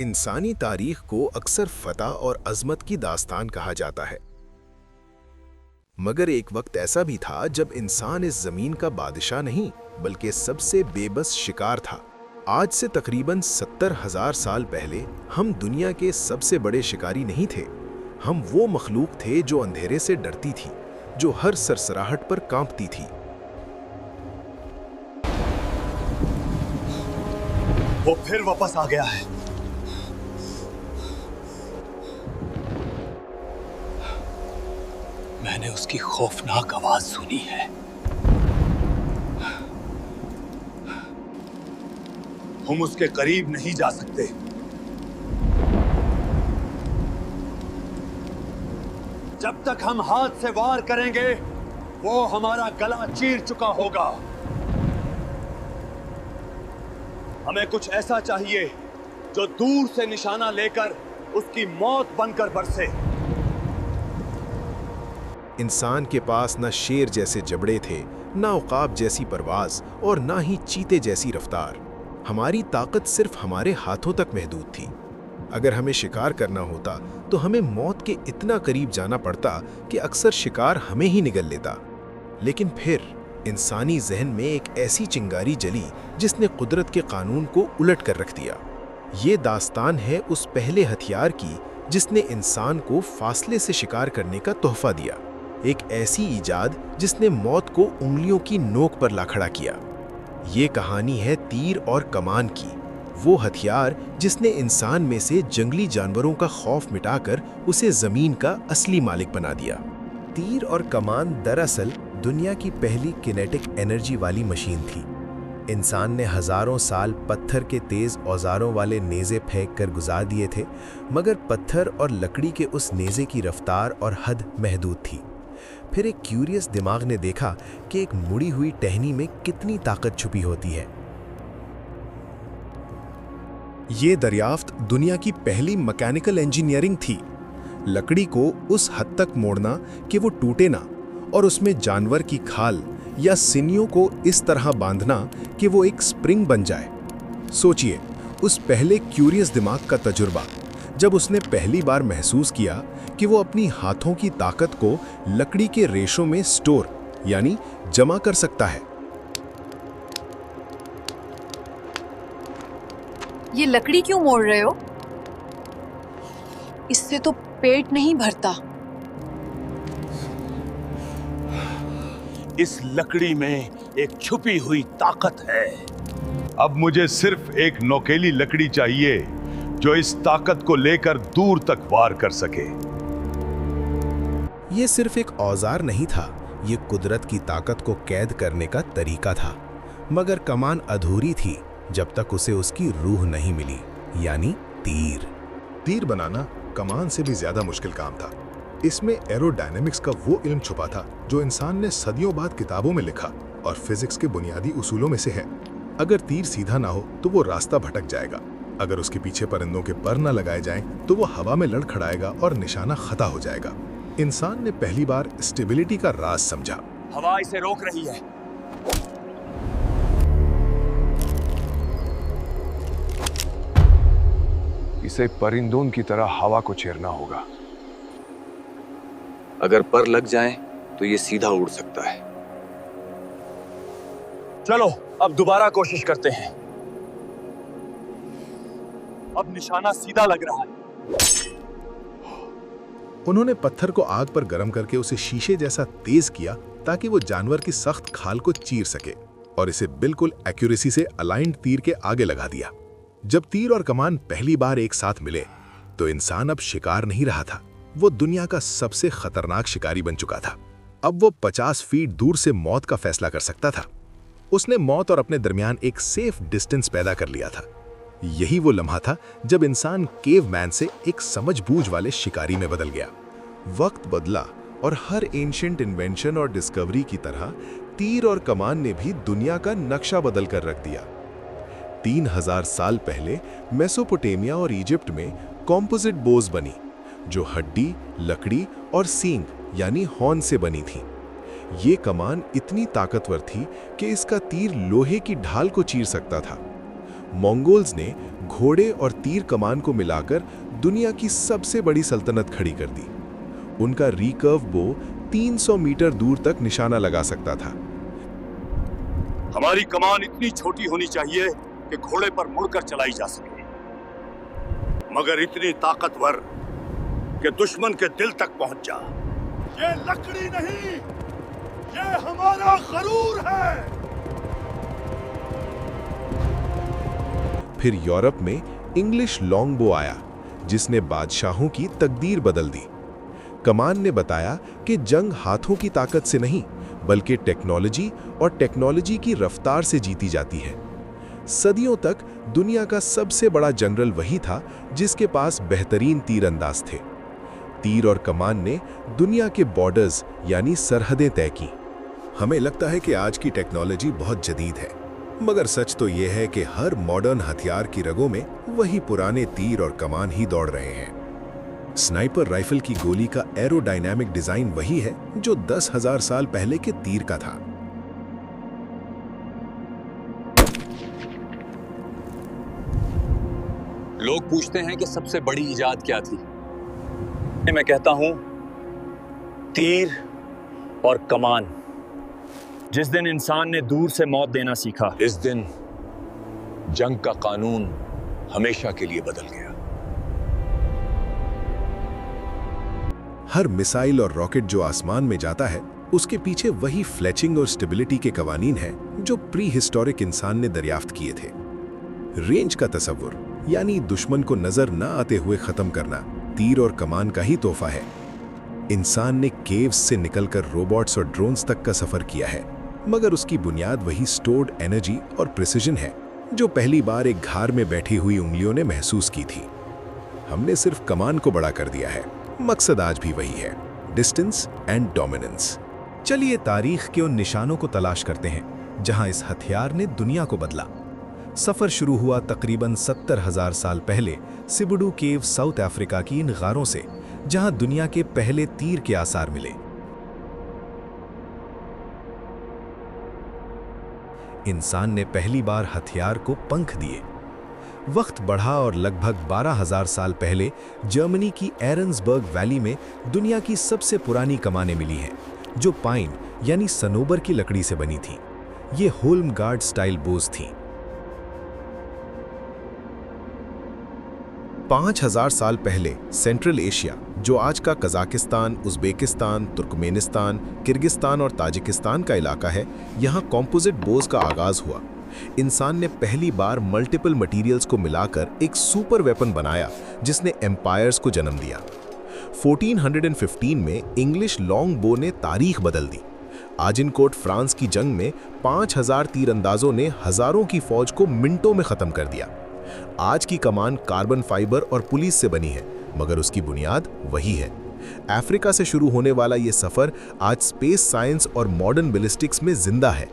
इंसानी तारीख को अक्सर फतह और अजमत की दास्तान कहा जाता है। मगर एक वक्त ऐसा भी था जब इंसान इस जमीन का बादशाह नहीं बल्कि सबसे बेबस शिकार था। आज से तकरीबन 70,000 साल पहले हम दुनिया के सबसे बड़े शिकारी नहीं थे। हम वो मखलूक थे जो अंधेरे से डरती थी, जो हर सरसराहट पर कांपती थी। वो फिर वापस आ गया है। मैंने उसकी खौफनाक आवाज सुनी है। हम उसके करीब नहीं जा सकते। जब तक हम हाथ से वार करेंगे, वो हमारा गला चीर चुका होगा। हमें कुछ ऐसा चाहिए जो दूर से निशाना लेकर उसकी मौत बनकर बरसे। इंसान के पास न शेर जैसे जबड़े थे, न उकाब जैसी परवाज और न ही चीते जैसी रफ्तार। हमारी ताकत सिर्फ हमारे हाथों तक महदूद थी। अगर हमें शिकार करना होता तो हमें मौत के इतना करीब जाना पड़ता कि अक्सर शिकार हमें ही निगल लेता। लेकिन फिर इंसानी जहन में एक ऐसी चिंगारी जली जिसने कुदरत के कानून को उलट कर रख दिया। ये दास्तान है उस पहले हथियार की जिसने इंसान को फासले से शिकार करने का तोहफा दिया। एक ऐसी ईजाद जिसने मौत को उंगलियों की नोक पर ला खड़ा किया। ये कहानी है तीर और कमान की, वो हथियार जिसने इंसान में से जंगली जानवरों का खौफ मिटाकर उसे जमीन का असली मालिक बना दिया। तीर और कमान दरअसल दुनिया की पहली किनेटिक एनर्जी वाली मशीन थी। इंसान ने हजारों साल पत्थर के तेज औजारों वाले नेज़े फेंक कर गुजार दिए थे, मगर पत्थर और लकड़ी के उस नेज़े की रफ्तार और हद महदूद थी। फिर एक क्यूरियस दिमाग ने देखा कि एक मुड़ी हुई टहनी में कितनी ताकत छुपी होती है। ये दरियाफ्त दुनिया की पहली मैकेनिकल इंजीनियरिंग थी। लकड़ी को उस हद तक मोड़ना कि वो टूटे ना, और उसमें जानवर की खाल या सिनियों को इस तरह बांधना कि वो एक स्प्रिंग बन जाए। सोचिए उस पहले क्यूरियस दिमाग का तजुर्बा, जब उसने पहली बार महसूस किया कि वो अपनी हाथों की ताकत को लकड़ी के रेशों में स्टोर यानी जमा कर सकता है। ये लकड़ी क्यों मोड़ रहे हो? इससे तो पेट नहीं भरता। इस लकड़ी में एक छुपी हुई ताकत है। अब मुझे सिर्फ एक नोकेली लकड़ी चाहिए जो इस ताकत को लेकर दूर तक वार कर सके। ये सिर्फ एक औजार नहीं था, ये कुदरत की ताकत को कैद करने का तरीका था। मगर कमान अधूरी थी जब तक उसे उसकी रूह नहीं मिली, यानी तीर। तीर बनाना कमान से भी ज्यादा मुश्किल काम था। इसमें एरोडायनेमिक्स का वो इल्म छुपा था जो इंसान ने सदियों बाद किताबों में लिखा और फिजिक्स के बुनियादी उसूलों में से है। अगर तीर सीधा ना हो तो वो रास्ता भटक जाएगा। अगर उसके पीछे परिंदों के पर न लगाए जाएं तो वो हवा में लड़खड़ाएगा और निशाना खता हो जाएगा। इंसान ने पहली बार स्टेबिलिटी का राज समझा। हवा इसे रोक रही है। इसे परिंदों की तरह हवा को चीरना होगा। अगर पर लग जाए तो ये सीधा उड़ सकता है। चलो अब दोबारा कोशिश करते हैं। अब निशाना सीधा लग रहा है। उन्होंने पत्थर को आग पर गर्म करके उसे शीशे जैसा तेज किया ताकि वो जानवर की सख्त खाल को चीर सके, और इसे बिल्कुल एक्यूरेसी से अलाइंड तीर के आगे लगा दिया। जब तीर और कमान पहली बार एक साथ मिले तो इंसान अब शिकार नहीं रहा था, वो दुनिया का सबसे खतरनाक शिकारी बन चुका था। अब वो 50 फीट दूर से मौत का फैसला कर सकता था। उसने मौत और अपने दरमियान एक सेफ डिस्टेंस पैदा कर लिया था। यही वो लम्हा था जब इंसान केवमैन से एक समझबूझ वाले शिकारी में बदल गया। वक्त बदला और हर एंशिएंट इन्वेंशन और डिस्कवरी की तरह तीर और कमान ने भी दुनिया का नक्शा बदल कर रख दिया। 3000 साल पहले मेसोपोटामिया और इजिप्ट में कॉम्पोजिट बोज बनी, जो हड्डी, लकड़ी और सींग यानी हॉर्न से बनी थी। ये कमान इतनी ताकतवर थी कि इसका तीर लोहे की ढाल को चीर सकता था। मंगोल्स ने घोड़े और तीर कमान को मिलाकर दुनिया की सबसे बड़ी सल्तनत खड़ी कर दी। उनका रिकर्व बो 300 मीटर दूर तक निशाना लगा सकता था। हमारी कमान इतनी छोटी होनी चाहिए कि घोड़े पर मुड़कर चलाई जा सके, मगर इतनी ताकतवर कि दुश्मन के दिल तक पहुंच जा। ये लकड़ी नहीं, ये हमारा गरूर है। फिर यूरोप में इंग्लिश लॉन्गबो आया, जिसने बादशाहों की तकदीर बदल दी। कमान ने बताया कि जंग हाथों की ताकत से नहीं, बल्कि टेक्नोलॉजी और टेक्नोलॉजी की रफ्तार से जीती जाती है। सदियों तक दुनिया का सबसे बड़ा जनरल वही था जिसके पास बेहतरीन तीरंदाज थे। तीर और कमान ने दुनिया के बॉर्डर्स यानी सरहदें तय की। हमें लगता है कि आज की टेक्नोलॉजी बहुत जदीद है, मगर सच तो यह है कि हर मॉडर्न हथियार की रगों में वही पुराने तीर और कमान ही दौड़ रहे हैं। स्नाइपर राइफल की गोली का एरोडायनामिक डिजाइन वही है जो 10,000 साल पहले के तीर का था। लोग पूछते हैं कि सबसे बड़ी इजाद क्या थी। मैं कहता हूं तीर और कमान। जिस दिन इंसान ने दूर से मौत देना सीखा, इस दिन जंग का कानून हमेशा के लिए बदल गया। हर मिसाइल और रॉकेट जो आसमान में जाता है, उसके पीछे वही फ्लेचिंग और स्टेबिलिटी के कवानीन हैं जो प्री हिस्टोरिक इंसान ने दरियाफ्त किए थे। रेंज का तसव्वुर, यानी दुश्मन को नजर न आते हुए खत्म करना, तीर और कमान का ही तोहफा है। इंसान ने केव्स से निकलकर रोबोट्स और ड्रोन्स तक का सफर किया है, मगर उसकी बुनियाद वही स्टोर्ड एनर्जी और प्रिसिजन है जो पहली बार एक घार में बैठी हुई उंगलियों ने महसूस की थी। हमने सिर्फ कमान को बड़ा कर दिया है, मकसद आज भी वही है, डिस्टेंस एंड डोमिनेंस। चलिए तारीख के उन निशानों को तलाश करते हैं जहां इस हथियार ने दुनिया को बदला। सफर शुरू हुआ तकरीबन 70,000 साल पहले सिबुडू केव, साउथ अफ्रीका की इन गारों से, जहां दुनिया के पहले तीर के आसार मिले। इंसान ने पहली बार हथियार को पंख दिए। वक्त बढ़ा और लगभग 12,000 साल पहले जर्मनी की एरन्सबर्ग वैली में दुनिया की सबसे पुरानी कमानें मिली हैं, जो पाइन यानी सनोबर की लकड़ी से बनी थी। ये होल्मगार्ड स्टाइल बोज थीं। 5,000 साल पहले सेंट्रल एशिया, जो आज का कजाकिस्तान, उज़्बेकिस्तान, तुर्कमेनिस्तान, किर्गिस्तान और ताजिकिस्तान का इलाका है, यहाँ कॉम्पोजिट बोज का आगाज हुआ। इंसान ने पहली बार मल्टीपल मटेरियल्स को मिलाकर एक सुपर वेपन बनाया जिसने एम्पायर्स को जन्म दिया। 1415 में इंग्लिश लॉन्ग बो ने तारीख बदल दी। आजिनकोट फ्रांस की जंग में 5,000 तीरंदाजों ने हजारों की फौज को मिनटों में खत्म कर दिया। आज की कमान कार्बन फाइबर और पुलिस से बनी है, मगर उसकी बुनियाद वही है। अफ्रीका से शुरू होने वाला ये सफर आज स्पेस साइंस और मॉडर्न बैलिस्टिक्स में जिंदा है।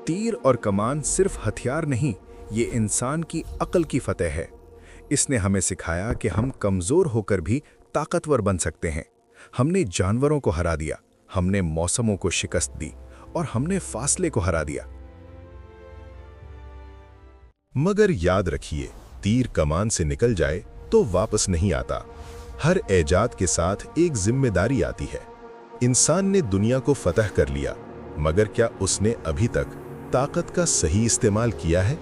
तीर और कमान सिर्फ हथियार नहीं, ये इंसान की अक्ल की फतेह है। इसने हमें सिखाया कि हम कमजोर होकर भी ताकतवर बन सकते हैं। हमने जानवरों को हरा दिया, हमने मौसमों को शिकस्त दी और हमने फासले को हरा दिया। मगर याद रखिए, तीर कमान से निकल जाए तो वापस नहीं आता। हर ऐजाद के साथ एक जिम्मेदारी आती है। इंसान ने दुनिया को फतह कर लिया, मगर क्या उसने अभी तक ताकत का सही इस्तेमाल किया है?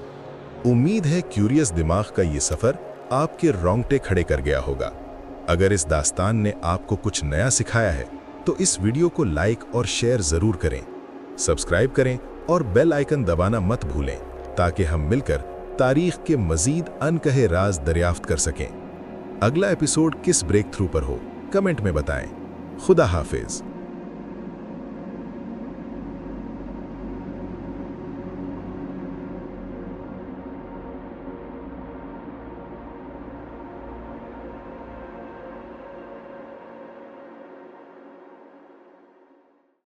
उम्मीद है क्यूरियस दिमाग का ये सफर आपके रोंगटे खड़े कर गया होगा। अगर इस दास्तान ने आपको कुछ नया सिखाया है तो इस वीडियो को लाइक और शेयर जरूर करें, सब्सक्राइब करें और बेल आइकन दबाना मत भूलें, ताकि हम मिलकर तारीख के मजीद अनकहे राज दरियाफ्त कर सकें। अगला एपिसोड किस ब्रेक थ्रू पर हो, कमेंट में बताएं। खुदा हाफिज।